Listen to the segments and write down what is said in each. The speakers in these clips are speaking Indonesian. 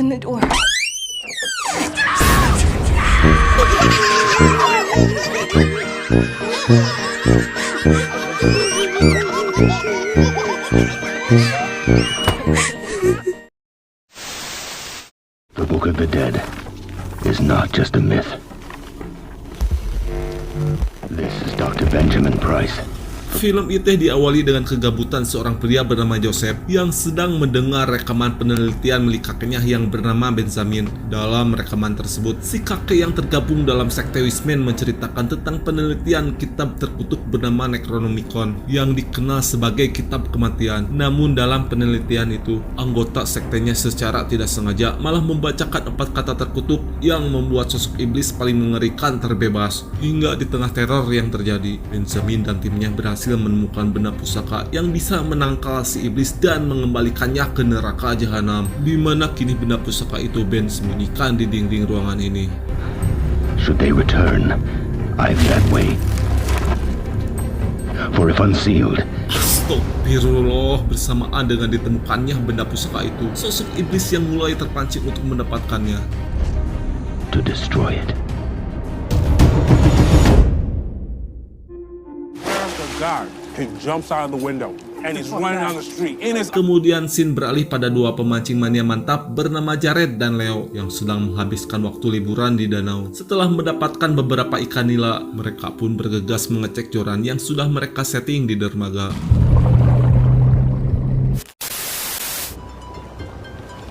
open the door. The Book of the Dead is not just a myth. This is Dr. Benjamin Price. Film itu diawali dengan kegabutan seorang pria bernama Joseph yang sedang mendengar rekaman penelitian milik kakeknya yang bernama Benjamin. Dalam rekaman tersebut, si kakek yang tergabung dalam sekte Wismen menceritakan tentang penelitian kitab terkutuk bernama Necronomicon yang dikenal sebagai kitab kematian. Namun dalam penelitian itu, anggota sektenya secara tidak sengaja malah membacakan 4 kata terkutuk yang membuat sosok iblis paling mengerikan terbebas. Hingga di tengah teror yang terjadi, Benjamin dan timnya berhasil menemukan benda pusaka yang bisa menangkal si iblis dan mengembalikannya ke neraka jahanam, di mana kini benda pusaka itu Ben sembunyikan di dinding ruangan ini. Should they return, I've that way. For if unsealed, Astagfirullah, bersamaan dengan ditemukannya benda pusaka itu, sosok iblis yang mulai terpancing untuk mendapatkannya. to destroy it. He jumps out of the window and he's running down the street in his. Kemudian scene beralih pada dua pemancing mania mantap bernama Jared dan Leo yang sedang menghabiskan waktu liburan di danau. Setelah mendapatkan beberapa ikan nila, mereka pun bergegas mengecek joran yang sudah mereka setting di dermaga.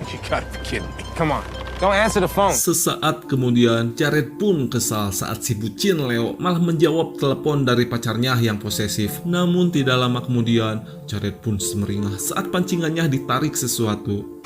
You gotta be kidding me. Come on. Don't answer the phone. Sesaat kemudian, Jared pun kesal saat si bucin Leo malah menjawab telepon dari pacarnya yang posesif. Namun tidak lama kemudian, Jared pun semeringah saat pancingannya ditarik sesuatu.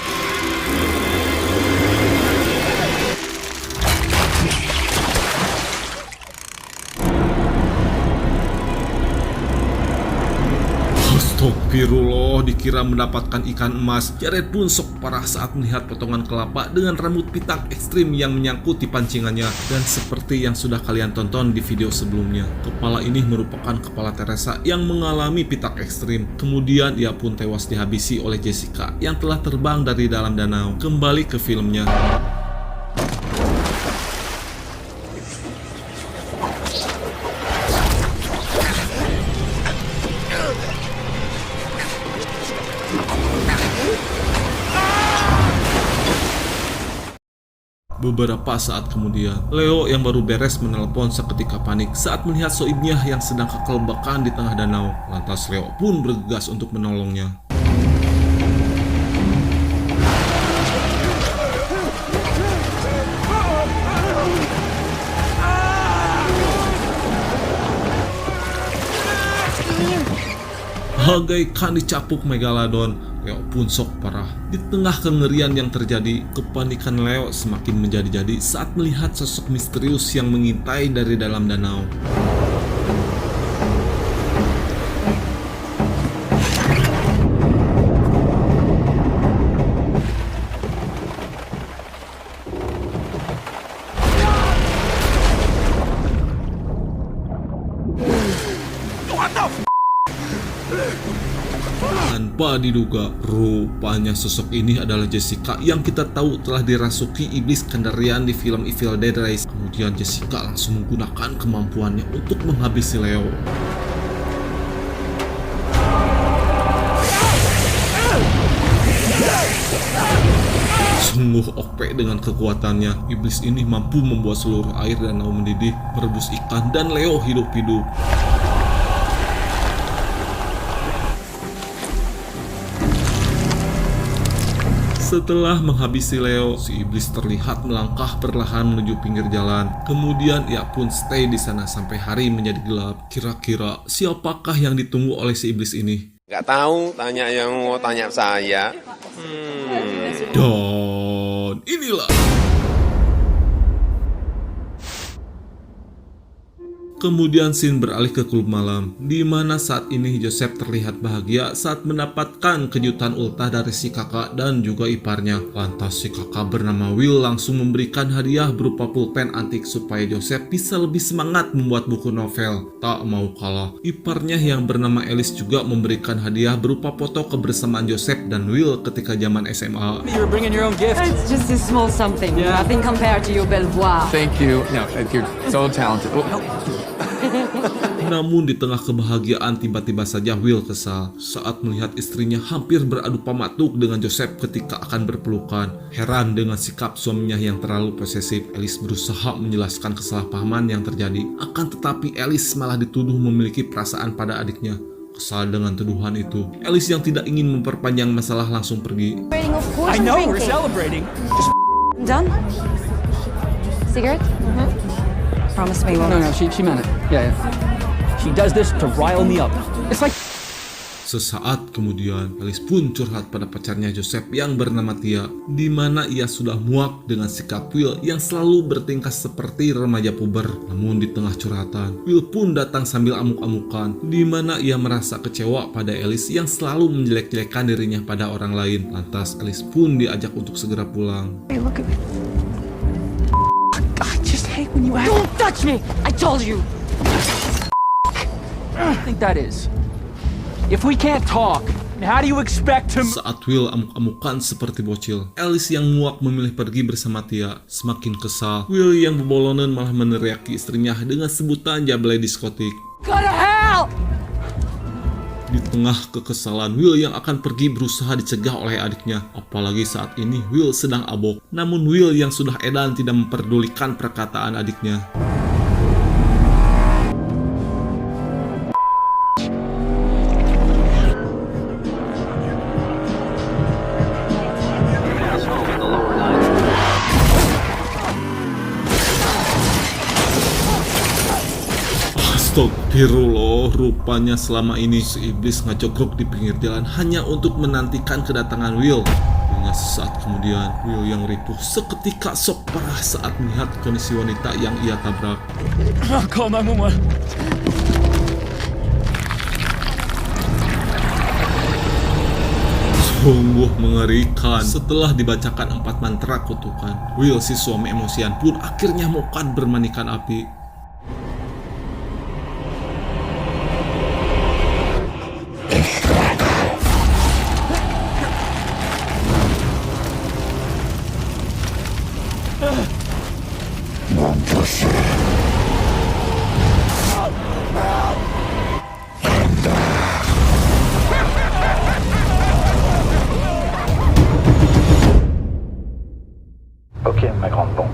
Astagfirullah, dikira mendapatkan ikan emas. Jared pun sok parah saat melihat potongan kelapa dengan rambut pitak ekstrim yang menyangkut di pancingannya. Dan seperti yang sudah kalian tonton di video sebelumnya, kepala ini merupakan kepala Teresa yang mengalami pitak ekstrim. Kemudian ia pun tewas dihabisi oleh Jessica yang telah terbang dari dalam danau. Kembali ke filmnya. Beberapa saat kemudian, Leo yang baru beres menelpon seketika panik saat melihat soibnya yang sedang kekelembakan di tengah danau. Lantas Leo pun bergegas untuk menolongnya. Bagaikan dicapuk Megalodon, Leo pun sok parah. Di tengah kengerian yang terjadi, kepanikan Leo semakin menjadi-jadi saat melihat sosok misterius yang mengintai dari dalam danau. Tanpa diduga, rupanya sosok ini adalah Jessica yang kita tahu telah dirasuki iblis Kandarian di film Evil Dead Rise. Kemudian Jessica langsung menggunakan kemampuannya untuk menghabisi Leo. Sungguh OP dengan kekuatannya. Iblis ini mampu membuat seluruh air danau mendidih, merebus ikan, dan Leo hidup-hidup. Setelah menghabisi Leo, si iblis terlihat melangkah perlahan menuju pinggir jalan. Kemudian ia pun stay di sana sampai hari menjadi gelap. Kira-kira siapakah yang ditunggu oleh si iblis ini? Nggak tahu, tanya yang mau tanya saya. Dan inilah Kemudian scene beralih ke klub malam, di mana saat ini Joseph terlihat bahagia saat mendapatkan kejutan ultah dari si kakak dan juga iparnya. Lantas si kakak bernama Will langsung memberikan hadiah berupa pulpen antik supaya Joseph bisa lebih semangat membuat buku novel. Tak mau kalah, iparnya yang bernama Alice juga memberikan hadiah berupa foto kebersamaan Joseph dan Will ketika zaman SMA. You're bringing your own gift. It's just a small something. Nothing compared to your Belvoir. Thank you. No, you're so talented. Namun di tengah kebahagiaan tiba-tiba saja Will kesal saat melihat istrinya hampir beradu pamatuk dengan Joseph ketika akan berpelukan. Heran dengan sikap suaminya yang terlalu posesif, Alice berusaha menjelaskan kesalahpahaman yang terjadi. Akan tetapi Alice malah dituduh memiliki perasaan pada adiknya. Kesal dengan tuduhan itu, Alice yang tidak ingin memperpanjang masalah langsung pergi. Of course I know I'm we're drinking. celebrating. Done? Cigarette? Promise me you won't. No, she meant it. Yeah. She does this to rile me up. It's like Sesaat kemudian, Alice pun curhat pada pacarnya Joseph yang bernama Tia, di mana ia sudah muak dengan sikap Will yang selalu bertingkah seperti remaja puber. Namun di tengah curhatan, Will pun datang sambil amuk-amukan, di mana ia merasa kecewa pada Alice yang selalu menjelek-jelekan dirinya pada orang lain. Lantas Alice pun diajak untuk segera pulang. hey, look at me. I just hate when you act. Don't touch me! I told you! I think that is. If we can't talk, how do you expect to? Saat Will amuk-amukan seperti bocil, Alice yang muak memilih pergi bersama Tia. Semakin kesal, Will yang bebolonan malah meneriaki istrinya dengan sebutan jablay diskotik. Go to hell! Di tengah kekesalan, Will yang akan pergi berusaha dicegah oleh adiknya. Apalagi saat ini Will sedang abok. Namun Will yang sudah edan tidak memperdulikan perkataan adiknya. Astagfirullah, rupanya selama ini si iblis ngajogrok di pinggir jalan hanya untuk menantikan kedatangan Will. Hingga sesaat kemudian, Will yang ripuh seketika sok parah saat melihat kondisi wanita yang ia tabrak. I'll call 911. Sungguh mengerikan. Setelah dibacakan 4 mantra kutukan, Will si suami emosian pun akhirnya mokan bermanikan api. Ok, ma grande, bon.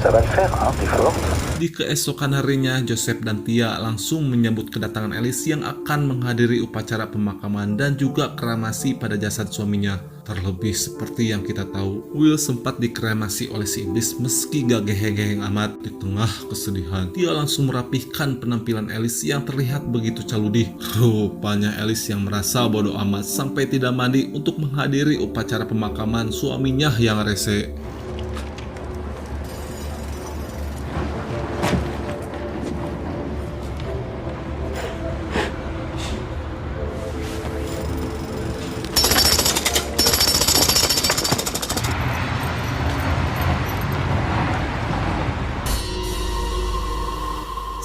Ça va le faire, hein, t'es forte. Di keesokan harinya, Joseph dan Tia langsung menyambut kedatangan Alice yang akan menghadiri upacara pemakaman dan juga kremasi pada jasad suaminya. Terlebih seperti yang kita tahu, Will sempat dikremasi oleh si iblis meski gak geheng-geheng amat. Di tengah kesedihan, Tia langsung merapihkan penampilan Alice yang terlihat begitu caludih. Rupanya Alice yang merasa bodoh amat sampai tidak mandi untuk menghadiri upacara pemakaman suaminya yang rese.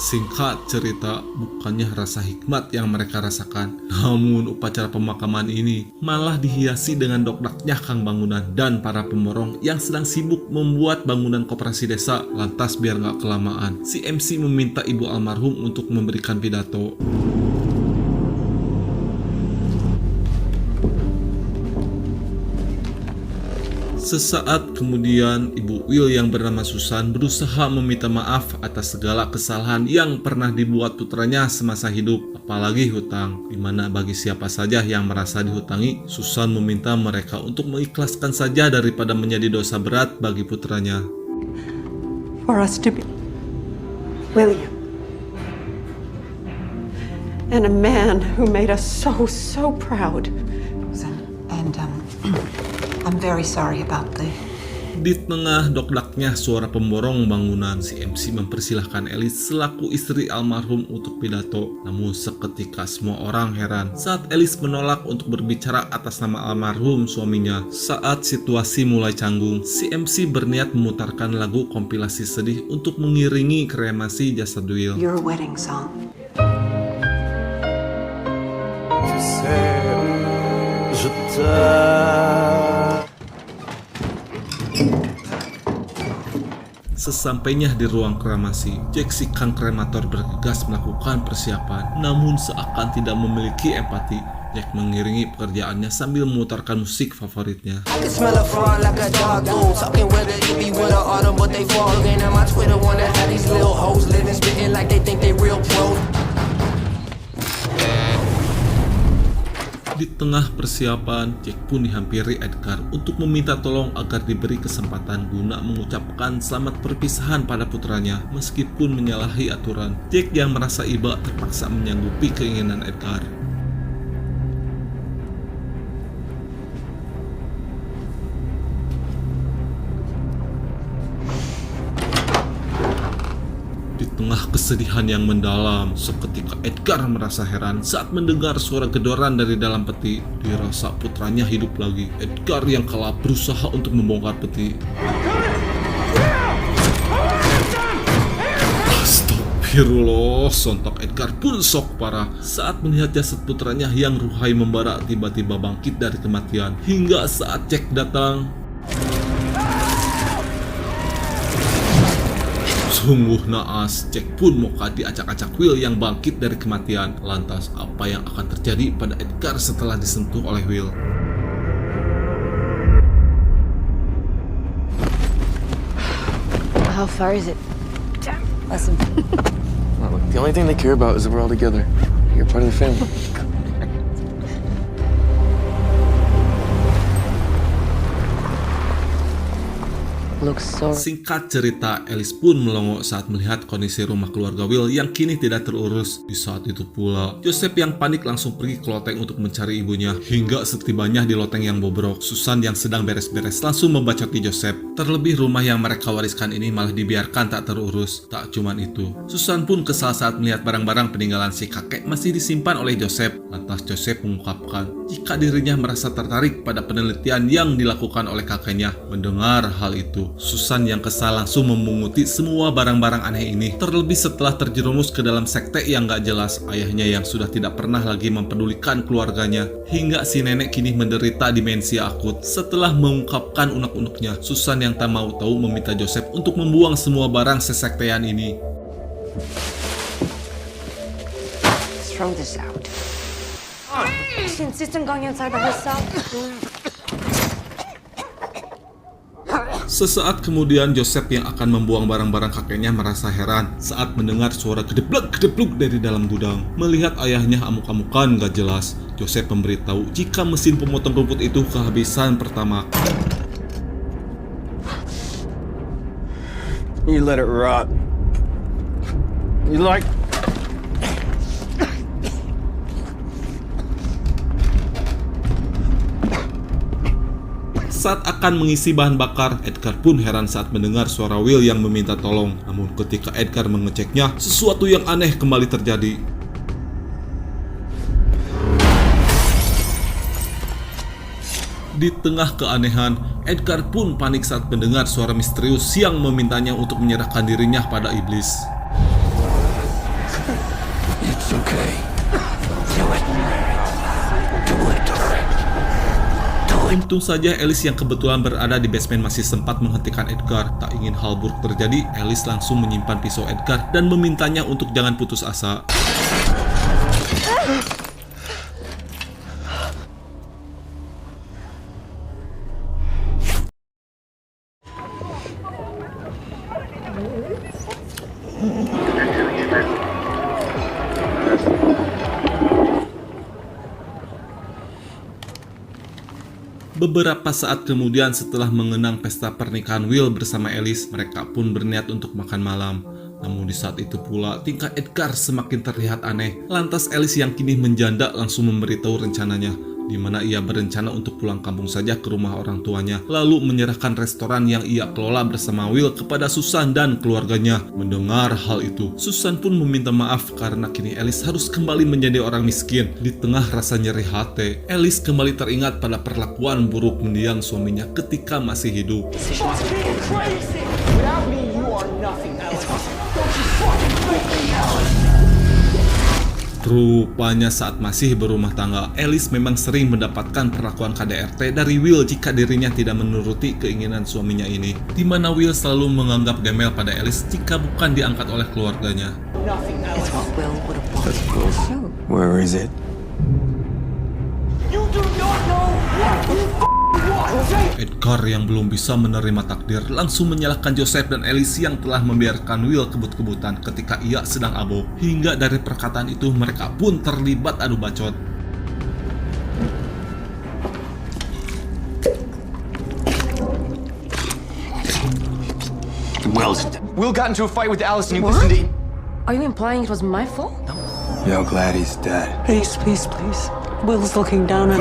Singkat cerita, bukannya rasa hikmat yang mereka rasakan, namun upacara pemakaman ini malah dihiasi dengan dokdaknya kang bangunan dan para pemborong yang sedang sibuk membuat bangunan koperasi desa. Lantas biar gak kelamaan, si MC meminta ibu almarhum untuk memberikan pidato. Sesaat kemudian, ibu Will yang bernama Susan berusaha meminta maaf atas segala kesalahan yang pernah dibuat putranya semasa hidup, apalagi hutang, dimana bagi siapa saja yang merasa dihutangi, Susan meminta mereka untuk mengikhlaskan saja daripada menjadi dosa berat bagi putranya. For us to be William and a man who made us so proud. And I'm very sorry about the Di tengah dokdaknya suara pemborong bangunan, si MC mempersilahkan Alice selaku istri almarhum untuk pidato. Namun seketika semua orang heran saat Alice menolak untuk berbicara atas nama almarhum suaminya. Saat situasi mulai canggung, si MC berniat memutarkan lagu kompilasi sedih untuk mengiringi kremasi jasad Will. Your wedding song. Sesampainya di ruang kremasi, Jack si kang kremator bergegas melakukan persiapan. Namun seakan tidak memiliki empati, Jack mengiringi pekerjaannya sambil memutarkan musik favoritnya. I can smell a fraud like a dog do. Talking whether it be winter or autumn, but they fall again. And my Twitter wanna have these little hoes living, spitting like they think they real pro. Di tengah persiapan, Jack pun dihampiri Edgar untuk meminta tolong agar diberi kesempatan guna mengucapkan selamat perpisahan pada putranya. Meskipun menyalahi aturan, Jack yang merasa iba terpaksa menyanggupi keinginan Edgar. Di tengah kesedihan yang mendalam, seketika Edgar merasa heran saat mendengar suara gedoran dari dalam peti. Dirasa putranya hidup lagi. Edgar yang kalah berusaha untuk membongkar peti. Astagfirullah, sontak Edgar pun shock parah saat melihat jasad putranya yang ruhai membara tiba-tiba bangkit dari kematian. Hingga saat Jack datang, sungguh naas, Jack pun moka diacak-acak Will yang bangkit dari kematian. Lantas apa yang akan terjadi pada Edgar setelah disentuh oleh Will? How far is it? Listen. Look, the only thing they care about is that we're all together. You're part of the family. Singkat cerita, Alice pun melongo saat melihat kondisi rumah keluarga Will yang kini tidak terurus. Di saat itu pula, Joseph yang panik langsung pergi ke loteng untuk mencari ibunya. Hingga setibanya di loteng yang bobrok, Susan yang sedang beres-beres langsung membacoti Joseph. Terlebih rumah yang mereka wariskan ini malah dibiarkan tak terurus. Tak cuman itu, Susan pun kesal saat melihat barang-barang peninggalan si kakek masih disimpan oleh Joseph. Lantas Joseph mengungkapkan jika dirinya merasa tertarik pada penelitian yang dilakukan oleh kakeknya. Mendengar hal itu, Susan yang kesal langsung memunguti semua barang-barang aneh ini. Terlebih setelah terjerumus ke dalam sekte yang gak jelas, ayahnya yang sudah tidak pernah lagi mempedulikan keluarganya. Hingga si nenek kini menderita demensia akut. Setelah mengungkapkan unek-uneknya, Susan yang tak mau tahu meminta Joseph untuk membuang semua barang sesektean ini. Throw this out. She insists on going inside by herself. Sesaat kemudian, Joseph yang akan membuang barang-barang kakeknya merasa heran saat mendengar suara gedeblak-gedebluk dari dalam gudang. Melihat ayahnya amuk-amukan gak jelas, Joseph memberitahu jika mesin pemotong rumput itu kehabisan pertama. You let it rot. You like... Saat akan mengisi bahan bakar, Edgar pun heran saat mendengar suara Will yang meminta tolong. Namun ketika Edgar mengeceknya, sesuatu yang aneh kembali terjadi. Di tengah keanehan, Edgar pun panik saat mendengar suara misterius yang memintanya untuk menyerahkan dirinya pada iblis. It's okay. Do it. Do it. Untung saja Alice yang kebetulan berada di basement masih sempat menghentikan Edgar. Tak ingin hal buruk terjadi, Alice langsung menyimpan pisau Edgar dan memintanya untuk jangan putus asa. Beberapa saat kemudian setelah mengenang pesta pernikahan Will bersama Alice, mereka pun berniat untuk makan malam. Namun di saat itu pula, tingkah Edgar semakin terlihat aneh. Lantas Alice yang kini menjanda langsung memberitahu rencananya. di mana ia berencana untuk pulang kampung saja ke rumah orang tuanya, lalu menyerahkan restoran yang ia kelola bersama Will kepada Susan dan keluarganya. Mendengar hal itu, Susan pun meminta maaf karena kini Alice harus kembali menjadi orang miskin. Di tengah rasa nyeri hati, Alice kembali teringat pada perlakuan buruk mendiang suaminya ketika masih hidup. Rupanya saat masih berumah tangga, Alice memang sering mendapatkan perlakuan KDRT dari Will jika dirinya tidak menuruti keinginan suaminya ini, di mana Will selalu menganggap gemel pada Alice jika bukan diangkat oleh keluarganya. It's what Will would have wanted you to do. Where is it? Edgar yang belum bisa menerima takdir langsung menyalahkan Joseph dan Alice yang telah membiarkan Will kebut-kebutan ketika ia sedang aboh. Hingga dari perkataan itu mereka pun terlibat adu bacot. Will got into a fight with Alice and he What? listened to... Are you implying it was my fault? Yo, glad he's dead. Please, please, please. Will's looking down at...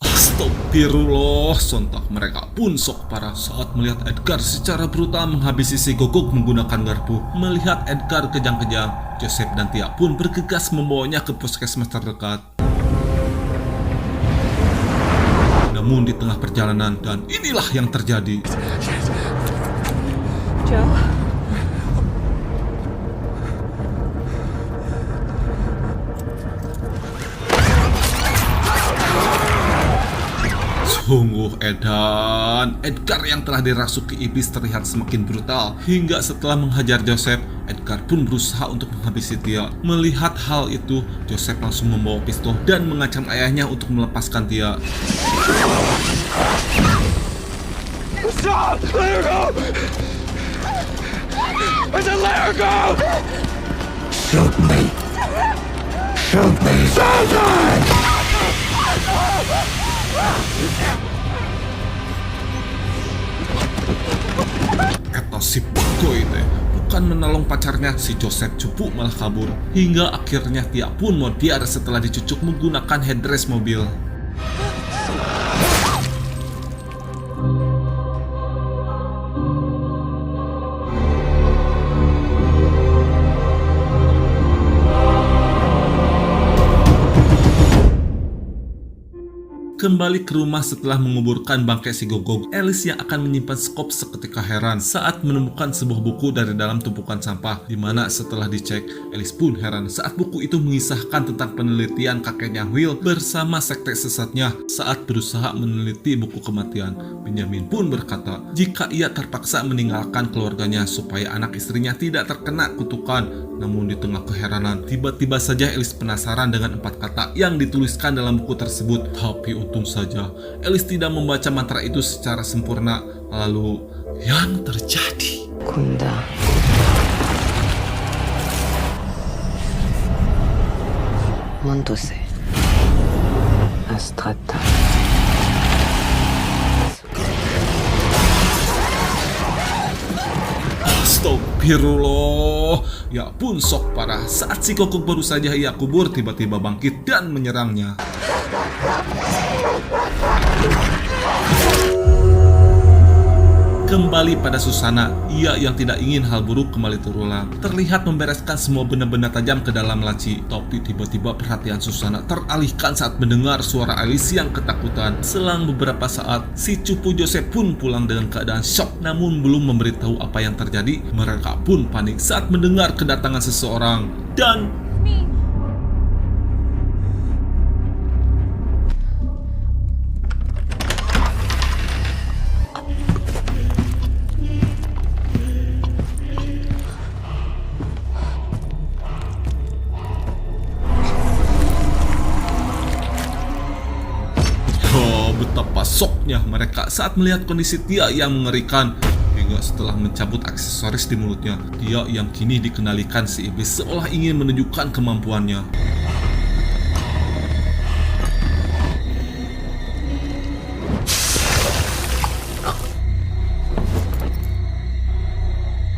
Astagfirullah, sontak mereka pun sok parah saat melihat Edgar secara brutal menghabisi si Gogok menggunakan garpu. Melihat Edgar kejang-kejang, Joseph dan Tia pun bergegas membawanya ke puskesmas terdekat. Namun di tengah perjalanan, dan inilah yang terjadi. Joe? Sungguh edan, Edgar yang telah dirasuki iblis terlihat semakin brutal. Hingga setelah menghajar Joseph, Edgar pun berusaha untuk menghabisi Tia. Melihat hal itu, Joseph langsung membawa pistol dan mengancam ayahnya untuk melepaskan Tia. Stop! Let her go! I said let her go! Shoot me. Shoot me. Susan! Kata si Pagoy teh, bukan menolong pacarnya, si Joseph cupu malah kabur. Hingga akhirnya Tia pun modiar setelah dicucuk menggunakan headrest mobil. Kembali ke rumah setelah menguburkan bangkai si Gogok, Alice yang akan menyimpan skop seketika heran saat menemukan sebuah buku dari dalam tumpukan sampah, di mana setelah dicek, Alice pun heran saat buku itu mengisahkan tentang penelitian kakeknya Will bersama sekte sesatnya saat berusaha meneliti buku kematian. Benjamin pun berkata jika ia terpaksa meninggalkan keluarganya supaya anak istrinya tidak terkena kutukan. Namun di tengah keheranan, tiba-tiba saja Alice penasaran dengan 4 kata yang dituliskan dalam buku tersebut. Tapi untung saja Alice tidak membaca mantra itu secara sempurna. Lalu yang terjadi, Kunda. Montuse. Astrata. Astagfirullah, ya pun sok parah saat si Gogok baru saja ia kubur tiba-tiba bangkit dan menyerangnya. Kembali pada Susana, ia yang tidak ingin hal buruk kembali terulang. Terlihat membereskan semua benda-benda tajam ke dalam laci. Tapi tiba-tiba perhatian Susana teralihkan saat mendengar suara Alice yang ketakutan. Selang beberapa saat, si cupu Joseph pun pulang dengan keadaan shock. Namun belum memberitahu apa yang terjadi, mereka pun panik saat mendengar kedatangan seseorang. Dan betapa shocknya mereka saat melihat kondisi Tia yang mengerikan. Hingga setelah mencabut aksesoris di mulutnya, Tia yang kini dikendalikan si iblis seolah ingin menunjukkan kemampuannya.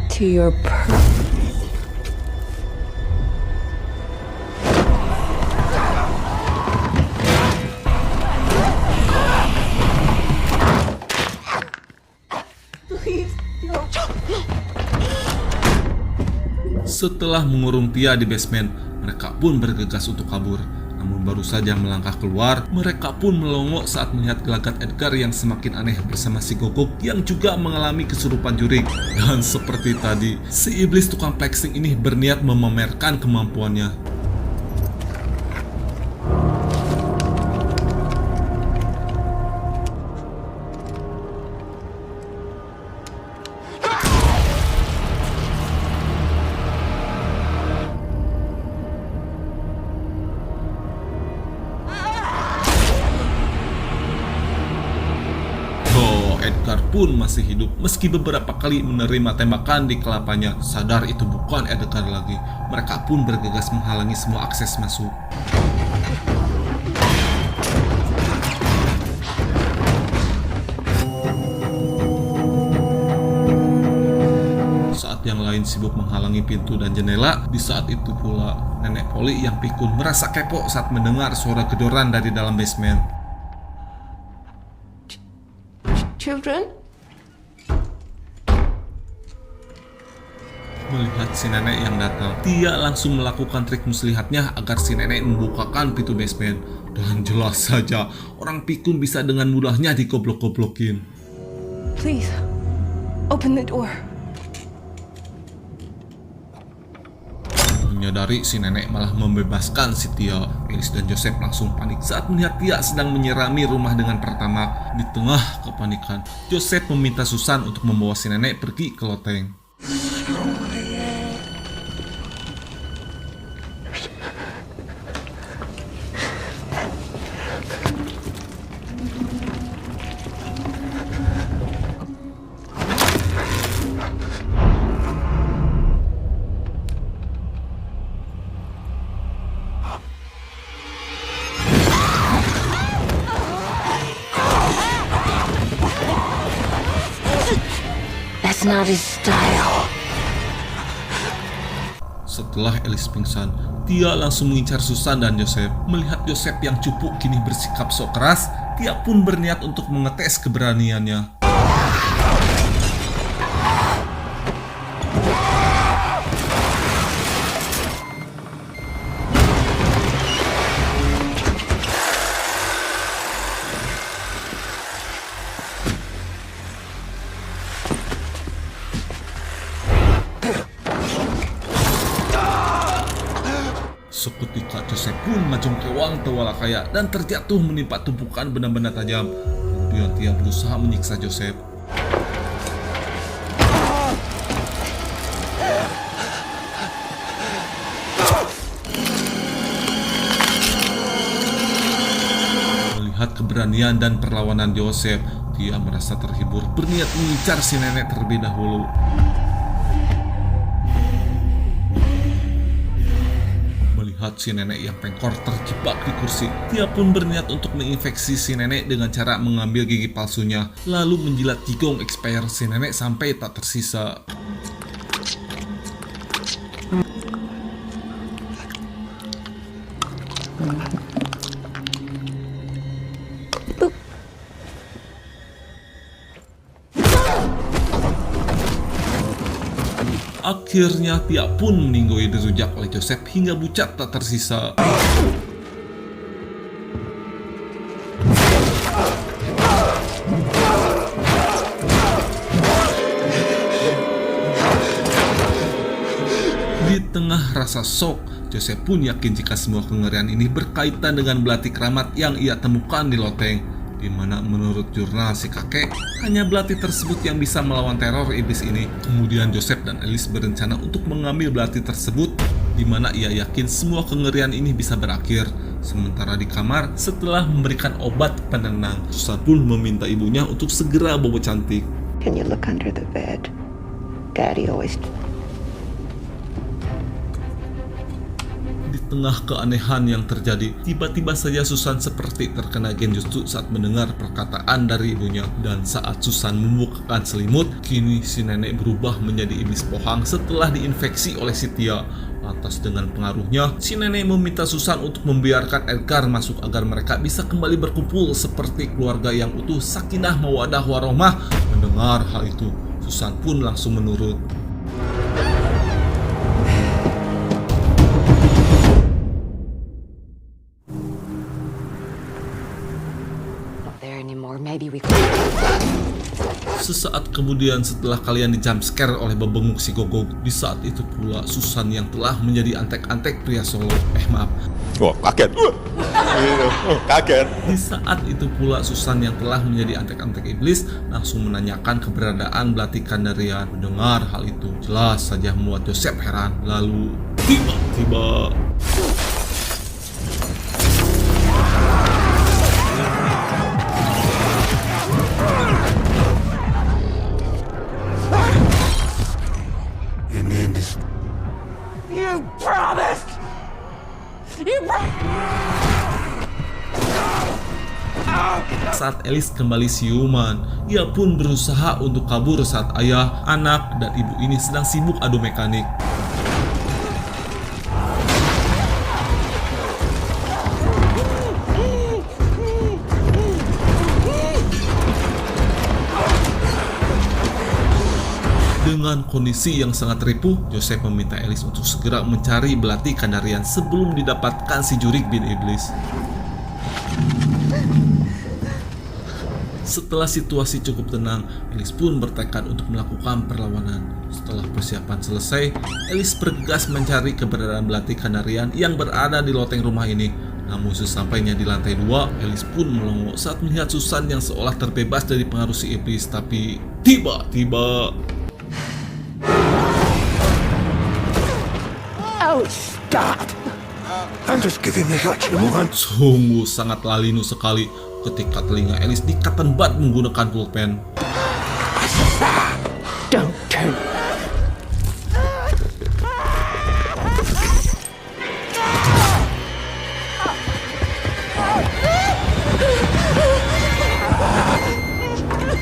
Tu to your Setelah mengurung Tia di basement, mereka pun bergegas untuk kabur. Namun baru saja melangkah keluar, mereka pun melongo saat melihat gelagat Edgar yang semakin aneh bersama si Gogok yang juga mengalami kesurupan jurik. Dan seperti tadi, si iblis tukang flexing ini berniat memamerkan kemampuannya. Edgar pun masih hidup meski beberapa kali menerima tembakan di kelapanya. Sadar itu bukan Edgar lagi, mereka pun bergegas menghalangi semua akses masuk. Saat yang lain sibuk menghalangi pintu dan jendela, di saat itu pula nenek Polly yang pikun merasa kepo saat mendengar suara gedoran dari dalam basement. children. Melihat si nenek yang datang, Tia langsung melakukan trik muslihatnya agar si nenek membukakan pintu basement. Dan jelas saja, orang pikun bisa dengan mudahnya digoblok-goblokin. Please, open the door. Menyadari si nenek malah membebaskan si Tia, Alice dan Joseph langsung panik saat melihat Tia sedang menyirami rumah dengan pertamax. Di tengah kepanikan, Joseph meminta Susan untuk membawa si nenek pergi ke loteng. That's not his style. Setelah Alice pingsan, Tia langsung mengincar Susan dan Joseph. Melihat Joseph yang cupu kini bersikap sok keras, Tia pun berniat untuk mengetes keberaniannya. Seketika Joseph pun majongkewang tewalakaya dan terjatuh menimpa tumpukan benda-benda tajam. Kemudian Tia berusaha menyiksa Joseph. Melihat keberanian dan perlawanan Joseph, Tia merasa terhibur, berniat mengincar si nenek terlebih dahulu. Melihat si nenek yang pengkor terjebak di kursi, Tia pun berniat untuk menginfeksi si nenek dengan cara mengambil gigi palsunya, lalu menjilat jigong expired si nenek sampai tak tersisa. Akhirnya Tia pun meninggoy dirujak oleh Joseph hingga bucat tak tersisa. Di tengah rasa shock, Joseph pun yakin jika semua kengerian ini berkaitan dengan belati keramat yang ia temukan di loteng, di mana menurut jurnal si kakek, hanya belati tersebut yang bisa melawan teror iblis ini. Kemudian Joseph dan Alice berencana untuk mengambil belati tersebut, di mana ia yakin semua kengerian ini bisa berakhir. Sementara di kamar, setelah memberikan obat penenang, Susan pun meminta ibunya untuk segera bawa Cantik. Can you look under the bed? Daddy always... Di tengah keanehan yang terjadi, tiba-tiba saja Susan seperti terkena genjutsu saat mendengar perkataan dari ibunya. Dan saat Susan membukakan selimut, kini si nenek berubah menjadi iblis pohang setelah diinfeksi oleh si Tia. Lantas dengan pengaruhnya, si nenek meminta Susan untuk membiarkan Edgar masuk agar mereka bisa kembali berkumpul seperti keluarga yang utuh, sakinah mawaddah warohmah. Mendengar hal itu, Susan pun langsung menurut. Not there anymore. Maybe we Sesaat kemudian setelah kalian di jump scare oleh bebenguk si Gogok, di saat itu pula Susan yang telah menjadi antek-antek pria Solo. Wah, kaget. Kaget. Di saat itu pula Susan yang telah menjadi antek-antek iblis langsung menanyakan keberadaan Belati Kandarian. Mendengar hal itu jelas saja membuat Joseph heran. Lalu tiba-tiba saat Alice kembali siuman, ia pun berusaha untuk kabur saat ayah, anak, dan ibu ini sedang sibuk adu mekanik. Dengan kondisi yang sangat ripuh, Joseph meminta Alice untuk segera mencari Belati Kandarian sebelum didapatkan si Jurik bin Iblis. Setelah situasi cukup tenang, Alice pun bertekad untuk melakukan perlawanan. Setelah persiapan selesai, Alice bergegas mencari keberadaan Belati Kandarian yang berada di loteng rumah ini. Namun sesampainya di lantai 2, Alice pun melongo saat melihat Susan yang seolah terbebas dari pengaruh si iblis. Tapi tiba-tiba Stop! I'm just giving this what you want. sungguh sangat lalinu sekali ketika telinga Alice dikatenbat menggunakan pulpen. Don't turn.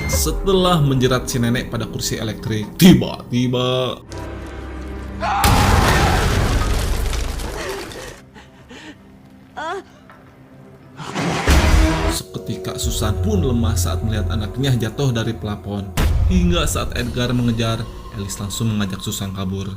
Setelah menjerat si nenek pada kursi elektrik, tiba-tiba seketika Susan pun lemah saat melihat anaknya jatuh dari plafon. Hingga saat Edgar mengejar, Alice langsung mengajak Susan kabur.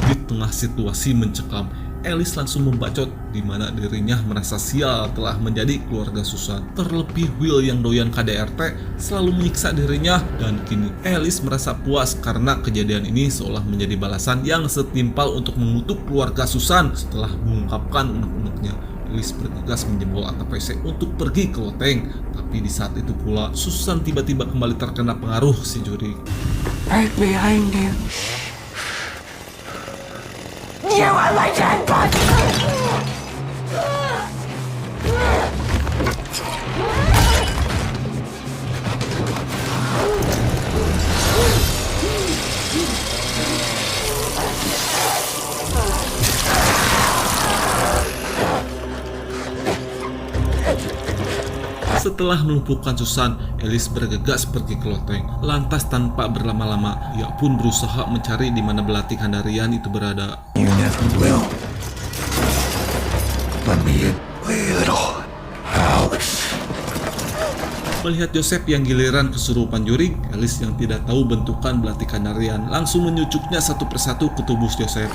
Di tengah situasi mencekam, Alice langsung membacot di mana dirinya merasa sial telah menjadi keluarga Susan. Terlebih Will yang doyan KDRT selalu menyiksa dirinya, dan kini Alice merasa puas karena kejadian ini seolah menjadi balasan yang setimpal untuk mengutuk keluarga Susan. Setelah mengungkapkan unek-uneknya, Alice bergegas menjebol atap WC untuk pergi ke loteng. Tapi di saat itu pula Susan tiba-tiba kembali terkena pengaruh si Jurik. Right behind you. You are my dead body! Setelah melumpuhkan Susan, Alice bergegas pergi ke loteng. Lantas tanpa berlama-lama, ia pun berusaha mencari di mana Belati Kandarian itu berada. You never will. Let me in, little Alex. Melihat Joseph yang giliran kesurupan Jurik, Alice yang tidak tahu bentukan Belati Kandarian langsung menyucuknya satu persatu ke tubuh Joseph.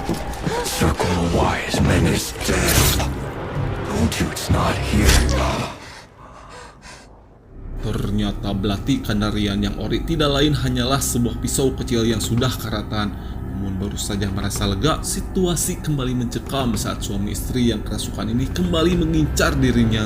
Circle of wise men is dead. Told you it's not here. Ternyata Belati Kandarian yang ori tidak lain hanyalah sebuah pisau kecil yang sudah karatan. Namun baru saja merasa lega, situasi kembali mencekam saat suami istri yang kerasukan ini kembali mengincar dirinya.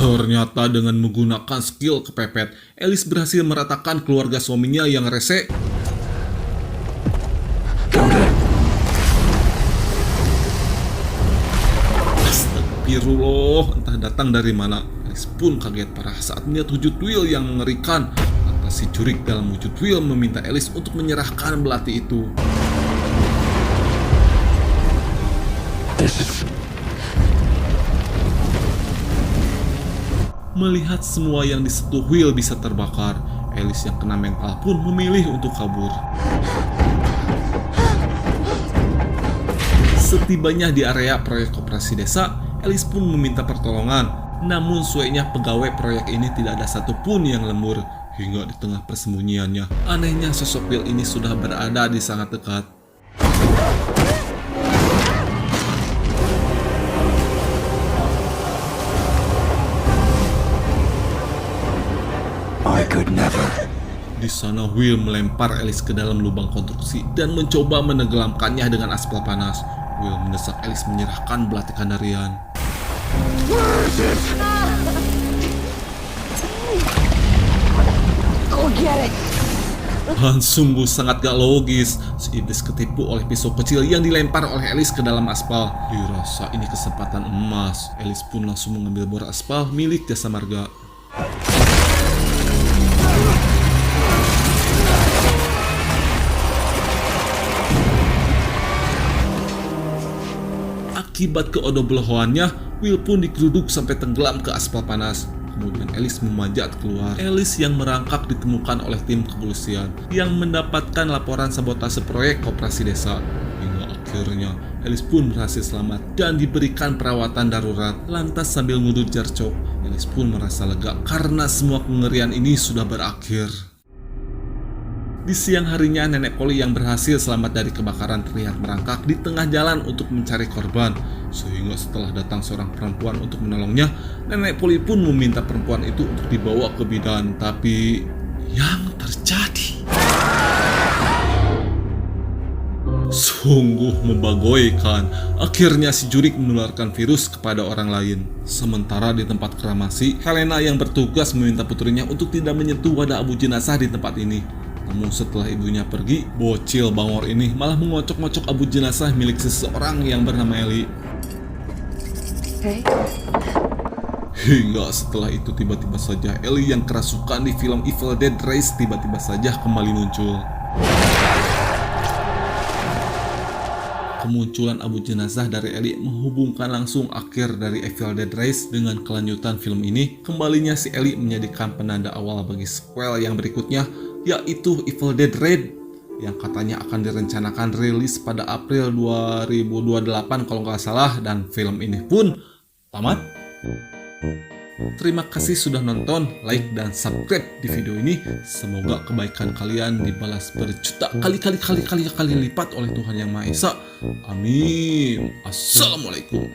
Ternyata dengan menggunakan skill kepepet, Alice berhasil meratakan keluarga suaminya yang rese. Astagfirullah, entah datang dari mana. Alice pun kaget parah saat melihat wujud Will yang mengerikan. Lantas si Jurik dalam wujud Will meminta Alice untuk menyerahkan belati itu. Melihat semua yang disentuh Will bisa terbakar, Alice yang kena mental pun memilih untuk kabur. Setibanya di area proyek koperasi desa, Alice pun meminta pertolongan. Namun sueknya pegawai proyek ini tidak ada satupun yang lembur. Hingga di tengah persembunyiannya, anehnya sosok Will ini sudah berada di sangat dekat. I could never. Di sana Will melempar Alice ke dalam lubang konstruksi dan mencoba menenggelamkannya dengan aspal panas. Will mendesak Alice menyerahkan belati Kandarian. Go get it. Han sungguh sangat gak logis. Si iblis ketipu oleh pisau kecil yang dilempar oleh Alice ke dalam aspal. Dirasa ini kesempatan emas. Alice pun langsung mengambil bor aspal milik Jasa Marga. Akibat keodoblohoannya, Will pun digeruduk sampai tenggelam ke aspal panas. Kemudian Alice memanjat keluar. Alice yang merangkak ditemukan oleh tim kepolisian yang mendapatkan laporan sabotase proyek koperasi desa. Hingga akhirnya Alice pun berhasil selamat dan diberikan perawatan darurat. Lantas sambil ngudut jarcok, Alice pun merasa lega karena semua kengerian ini sudah berakhir. Di siang harinya, nenek Polly yang berhasil selamat dari kebakaran terlihat merangkak di tengah jalan untuk mencari korban. Sehingga setelah datang seorang perempuan untuk menolongnya, nenek Polly pun meminta perempuan itu untuk dibawa ke bidan. Tapi yang terjadi sungguh membagoikan. Akhirnya si Jurik menularkan virus kepada orang lain. Sementara di tempat kremasi, Helena yang bertugas meminta putrinya untuk tidak menyentuh wadah abu jenazah di tempat ini. Namun setelah ibunya pergi, bocil bangor ini malah mengocok-ngocok abu jenazah milik seseorang yang bernama Ellie. Hey. Hingga setelah itu tiba-tiba saja Ellie yang kerasukan di film Evil Dead Rise tiba-tiba saja kembali muncul. Kemunculan abu jenazah dari Ellie menghubungkan langsung akhir dari Evil Dead Rise dengan kelanjutan film ini. Kembalinya si Ellie menjadikan penanda awal bagi sequel yang berikutnya, yaitu Evil Dead Red, yang katanya akan direncanakan rilis pada April 2028 kalau nggak salah, dan film ini pun tamat. Terima kasih sudah nonton, like dan subscribe di video ini. Semoga kebaikan kalian dibalas berjuta kali lipat oleh Tuhan Yang Maha Esa. Amin. Assalamualaikum.